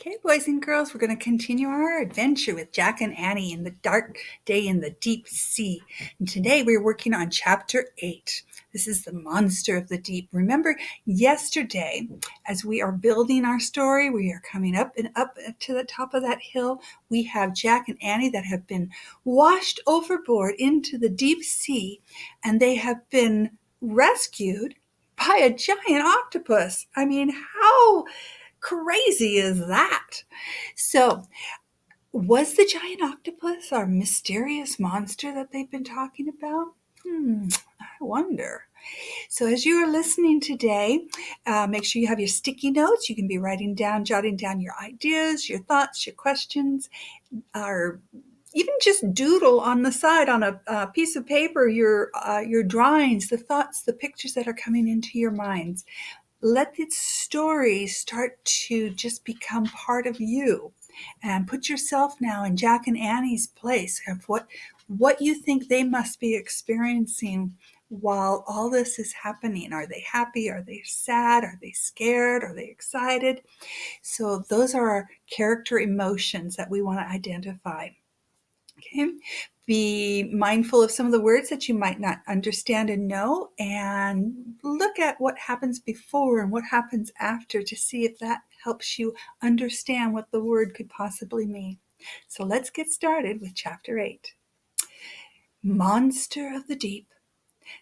Okay, boys and girls, we're going to continue our adventure with Jack and Annie in the dark day in the deep sea. And today we're working on chapter 8. This is the monster of the deep. Remember yesterday, as we are building our story, we are coming up and up to the top of that hill. We have Jack and Annie that have been washed overboard into the deep sea, and they have been rescued by a giant octopus. I mean, how crazy is that? So, was the giant octopus our mysterious monster that they've been talking about? I wonder. So, as you are listening today, make sure you have your sticky notes. You can be jotting down your ideas, your thoughts, your questions, or even just doodle on the side on a piece of paper your drawings, the thoughts, the pictures that are coming into your minds. Let the story start to just become part of you, and put yourself now in Jack and Annie's place of what you think they must be experiencing while all this is happening. Are they happy? Are they sad? Are they scared? Are they excited? So those are our character emotions that we want to identify. Okay. Be mindful of some of the words that you might not understand and know, and look at what happens before and what happens after to see if that helps you understand what the word could possibly mean. So let's get started with chapter 8. Monster of the Deep.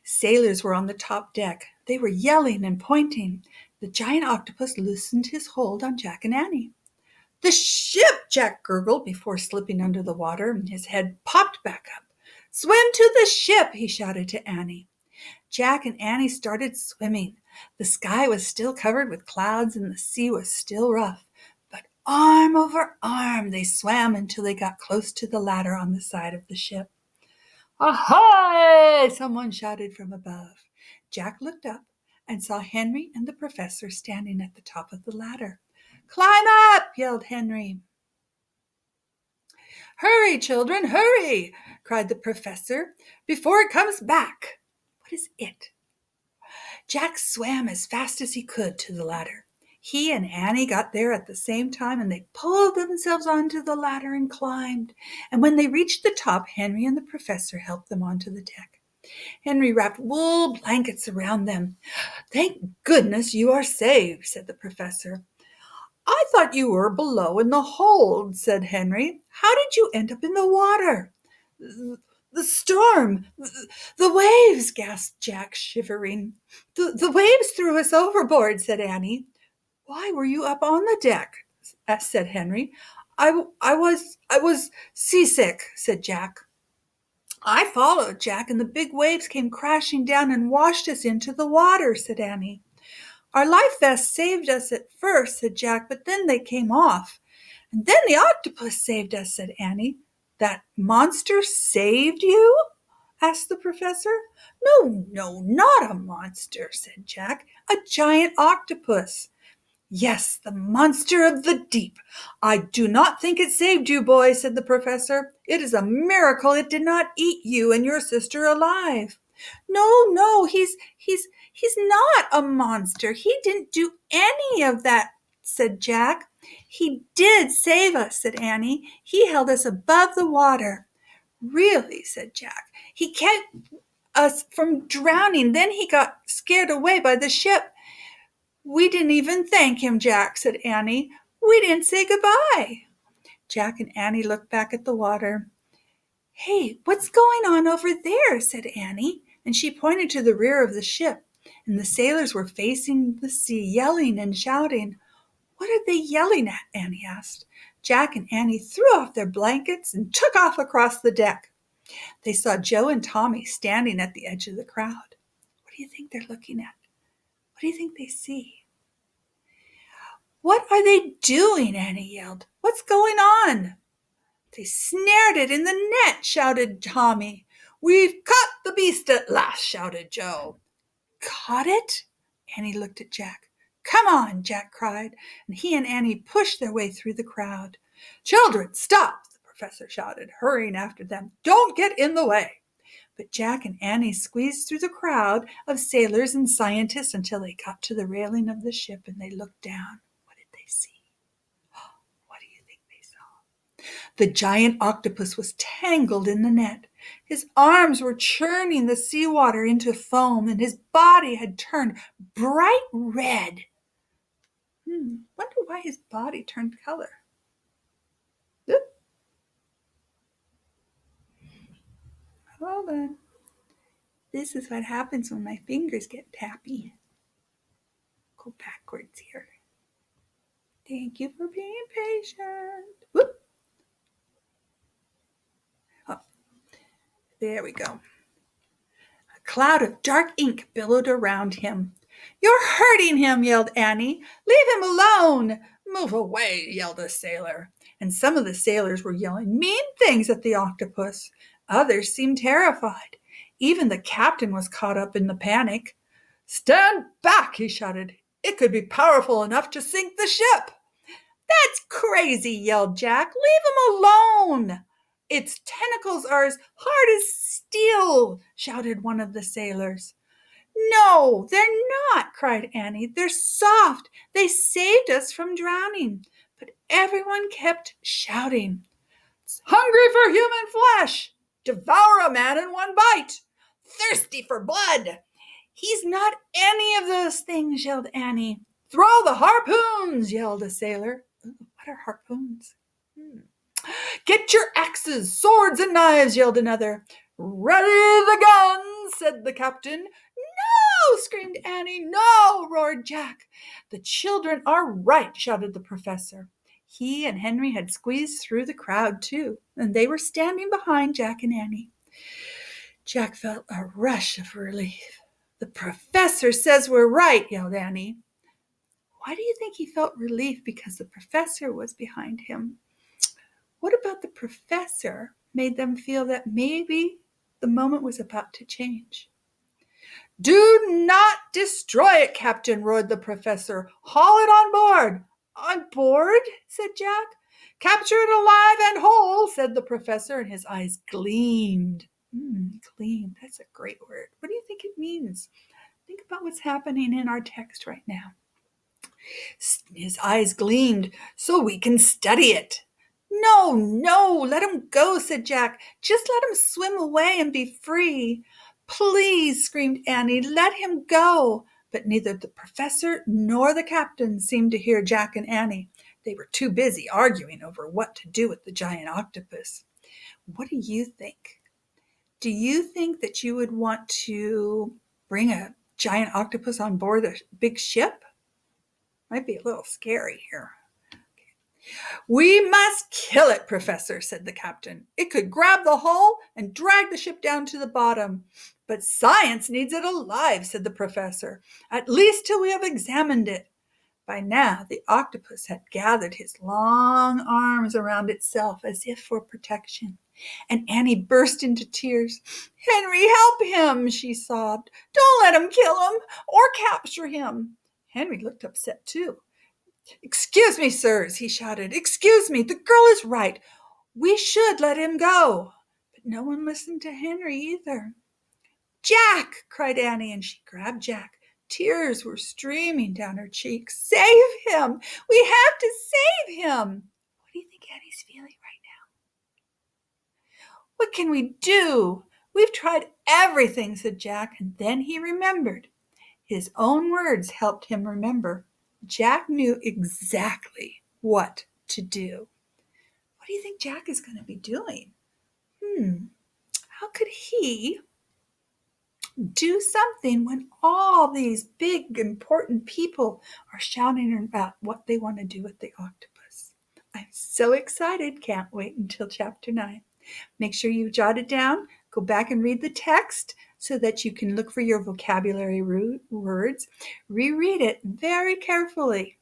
Sailors were on the top deck. They were yelling and pointing. The giant octopus loosened his hold on Jack and Annie. "The ship!" Jack gurgled before slipping under the water, and his head popped back up. "Swim to the ship!" he shouted to Annie. Jack and Annie started swimming. The sky was still covered with clouds, and the sea was still rough. But arm over arm they swam until they got close to the ladder on the side of the ship. "Ahoy!" someone shouted from above. Jack looked up and saw Henry and the professor standing at the top of the ladder. "Climb up!" yelled Henry. "Hurry, children, hurry!" cried the professor, "before it comes back." "What is it?" Jack swam as fast as he could to the ladder. He and Annie got there at the same time, and they pulled themselves onto the ladder and climbed. And when they reached the top, Henry and the professor helped them onto the deck. Henry wrapped wool blankets around them. "Thank goodness you are saved," said the professor. "I thought you were below in the hold," said Henry. "How did you end up in the water?" "The storm, the waves," gasped Jack, shivering. The waves threw us overboard," said Annie. "Why were you up on the deck?" said Henry. I was seasick," said Jack. "I followed Jack, and the big waves came crashing down and washed us into the water," said Annie. "Our life vests saved us at first," said Jack, "but then they came off." "And then the octopus saved us," said Annie. "That monster saved you?" asked the professor. No, not a monster," said Jack. "A giant octopus." "Yes, the monster of the deep. I do not think it saved you, boy," said the professor. "It is a miracle it did not eat you and your sister alive." No, he's not a monster. He didn't do any of that," said Jack. "He did save us," said Annie. "He held us above the water." "Really?" said Jack. "He kept us from drowning. Then he got scared away by the ship." "We didn't even thank him, Jack," said Annie. "We didn't say goodbye." Jack and Annie looked back at the water. "Hey, what's going on over there?" said Annie, and she pointed to the rear of the ship, and the sailors were facing the sea, yelling and shouting. "What are they yelling at?" Annie asked. Jack and Annie threw off their blankets and took off across the deck. They saw Joe and Tommy standing at the edge of the crowd. "What do you think they're looking at? What do you think they see?" "What are they doing?" Annie yelled. "What's going on?" "They snared it in the net," shouted Tommy. "We've caught the beast at last," shouted Joe. "Caught it?" Annie looked at Jack. "Come on," Jack cried, and he and Annie pushed their way through the crowd. "Children, stop," the professor shouted, hurrying after them. "Don't get in the way." But Jack and Annie squeezed through the crowd of sailors and scientists until they got to the railing of the ship, and they looked down. What did they see? The giant octopus was tangled in the net. His arms were churning the seawater into foam, and his body had turned bright red. Wonder why his body turned color. Oop. Hold on. This is what happens when my fingers get tappy. Go backwards here. Thank you for being patient. Whoop. Oh, there we go. A cloud of dark ink billowed around him. You're hurting him, yelled Annie. Leave him alone. Move away, yelled a sailor. And some of the sailors were yelling mean things at the octopus. Others seemed terrified. Even the captain was caught up in the panic. Stand back, he shouted. It could be powerful enough to sink the ship. That's crazy, yelled Jack. Leave him alone. Its tentacles are as hard as steel, shouted one of the sailors. No, they're not, cried Annie. They're soft. They saved us from drowning. But everyone kept shouting. Hungry for human flesh. Devour a man in one bite. Thirsty for blood. He's not any of those things, yelled Annie. Throw the harpoons, yelled a sailor. Ooh, what are harpoons? Get your axes, swords, and knives, yelled another. Ready the guns, said the captain. No, screamed Annie. No, roared Jack. The children are right, shouted the professor. He and Henry had squeezed through the crowd, too, and they were standing behind Jack and Annie. Jack felt a rush of relief. The professor says we're right, yelled Annie. Why do you think he felt relief? Because the professor was behind him. What about the professor made them feel that maybe the moment was about to change? Do not destroy it, Captain, roared the professor. Haul it on board. On board? Said Jack. Capture it alive and whole, said the professor, and his eyes gleamed. Gleamed, that's a great word. What do you think it means? Think about what's happening in our text right now. His eyes gleamed, so we can study it. No, let him go, said Jack. Just let him swim away and be free. Please, screamed Annie, let him go. But neither the professor nor the captain seemed to hear Jack and Annie. They were too busy arguing over what to do with the giant octopus. What do you think? Do you think that you would want to bring a giant octopus on board a big ship? Might be a little scary here. We must kill it, Professor, said the captain. It could grab the hull and drag the ship down to the bottom. But science needs it alive, said the professor, at least till we have examined it. By now, the octopus had gathered his long arms around itself as if for protection. And Annie burst into tears. Henry, help him, she sobbed. Don't let him kill him or capture him. Henry looked upset too. Excuse me, sirs, he shouted. Excuse me, the girl is right. We should let him go. But no one listened to Henry either. Jack, cried Annie, and she grabbed Jack. Tears were streaming down her cheeks. Save him! We have to save him! What do you think Annie's feeling right now? What can we do? We've tried everything, said Jack, and then he remembered. His own words helped him remember. Jack knew exactly what to do. What do you think Jack is going to be doing? How could he do something when all these big, important people are shouting about what they want to do with the octopus? I'm so excited. Can't wait until chapter 9. Make sure you jot it down. Go back and read the text so that you can look for your vocabulary words. Reread it very carefully.